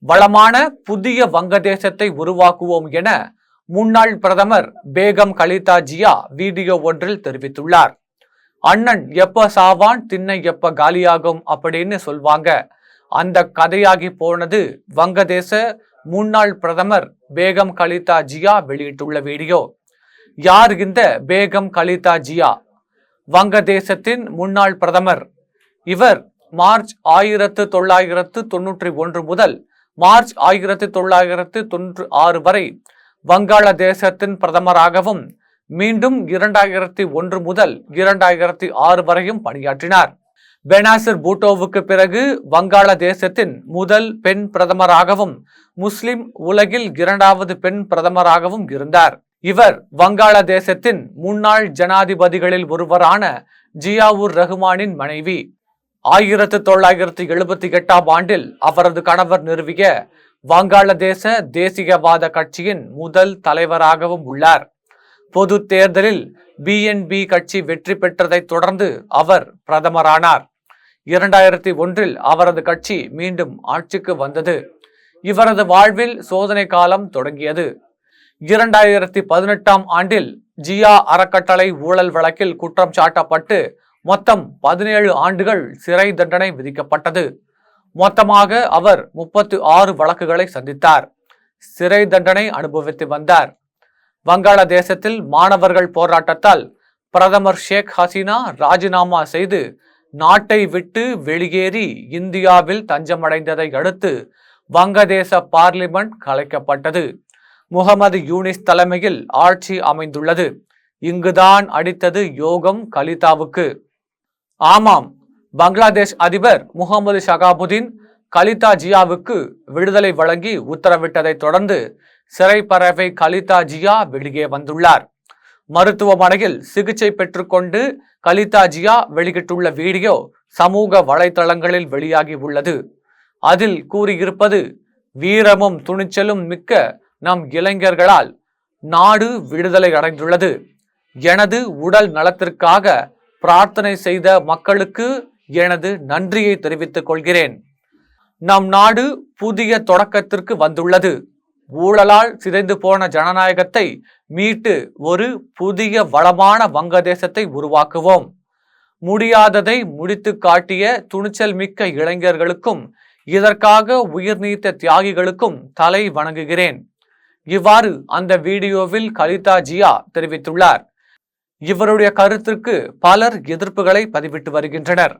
வளமான புதிய வங்கதேசத்தை உருவாக்குவோம் என முன்னாள் பிரதமர் பேகம் கலிதா ஜியா வீடியோ ஒன்றில் தெரிவித்துள்ளார். அண்ணன் எப்ப சாவான் திண்ணை எப்ப காலியாகும் அப்படின்னு சொல்வாங்க. அந்த கதையாகி போனது வங்கதேச முன்னாள் பிரதமர் பேகம் கலிதா ஜியா வெளியிட்டுள்ள வீடியோ. யார் இந்த பேகம் கலிதா ஜியா? வங்கதேசத்தின் முன்னாள் பிரதமர். இவர் மார்ச் 1991 முதல் மார்ச் 1996 வரை வங்காளதேசத்தின் பிரதமராகவும் மீண்டும் 2001 முதல் 2006 வரையும் பணியாற்றினார். பெனாசிர் பூட்டோவுக்கு பிறகு வங்காளதேசத்தின் முதல் பெண் பிரதமராகவும் முஸ்லிம் உலகில் 2வது பெண் பிரதமராகவும் இருந்தார். இவர் வங்காளதேசத்தின் முன்னாள் ஜனாதிபதிகளில் ஒருவரான ஜியாவுர் ரஹ்மானின் மனைவி. 1978 ஆண்டில் அவரது கணவர் நிறுவிய வங்காளதேச தேசியவாத கட்சியின் முதல் தலைவராகவும் உள்ளார். பொது தேர்தலில் BNP கட்சி வெற்றி பெற்றதை தொடர்ந்து அவர் பிரதமரானார். 2001 அவரது கட்சி மீண்டும் ஆட்சிக்கு வந்தது. இவரது வாழ்வில் சோதனை காலம் தொடங்கியது. 2018 ஆண்டில் ஜியா அறக்கட்டளை ஊழல் வழக்கில் குற்றம் சாட்டப்பட்டு மொத்தம் 17 ஆண்டுகள் சிறை தண்டனை விதிக்கப்பட்டது. மொத்தமாக அவர் 36 வழக்குகளை சந்தித்தார். சிறை தண்டனை அனுபவித்து வந்தார். வங்காளதேசத்தில் மாணவர்கள் போராட்டத்தால் பிரதமர் ஷேக் ஹசீனா ராஜினாமா செய்து நாட்டை விட்டு வெளியேறி இந்தியாவில் தஞ்சமடைந்ததை அடுத்து வங்கதேச பார்லிமெண்ட் கலைக்கப்பட்டது. முகமது யூனிஸ் தலைமையில் ஆட்சி அமைந்துள்ளது. இங்குதான் அடித்தது யோகம் கலிதாவுக்கு. ஆமாம், பங்களாதேஷ் அதிபர் முகமது ஷகாபுதீன் கலிதா ஜியாவுக்கு விடுதலை வழங்கி உத்தரவிட்டதை தொடர்ந்து சிறைப்பறவை கலிதா ஜியா வெளியே வந்துள்ளார். மருத்துவமனையில் சிகிச்சை பெற்றுக்கொண்டு கலிதா ஜியா வெளியிட்டுள்ள வீடியோ சமூக வலைதளங்களில் வெளியாகி உள்ளது. அதில் கூறியிருப்பது, வீரமும் துணிச்சலும் மிக்க நம் இளைஞர்களால் நாடு விடுதலை அடைந்துள்ளது. எனது உடல் நலத்திற்காக பிரார்த்தனை செய்த மக்களுக்கு எனது நன்றியை தெரிவித்துக் கொள்கிறேன். நம் நாடு புதிய தொடக்கத்திற்கு வந்துள்ளது. ஊழலால் சிதைந்து போன ஜனநாயகத்தை மீட்டு ஒரு புதிய வளமான வங்கதேசத்தை உருவாக்குவோம். முடியாததை முடித்து காட்டிய துணிச்சல் மிக்க இளைஞர்களுக்கும் இதற்காக உயிர் நீத்த தியாகிகளுக்கும் தலை வணங்குகிறேன். இவ்வாறு அந்த வீடியோவில் கலிதா ஜியா தெரிவித்துள்ளார். இவருடைய கருத்திற்கு பலர் எதிர்ப்புகளை பதிவிட்டு வருகின்றனர்.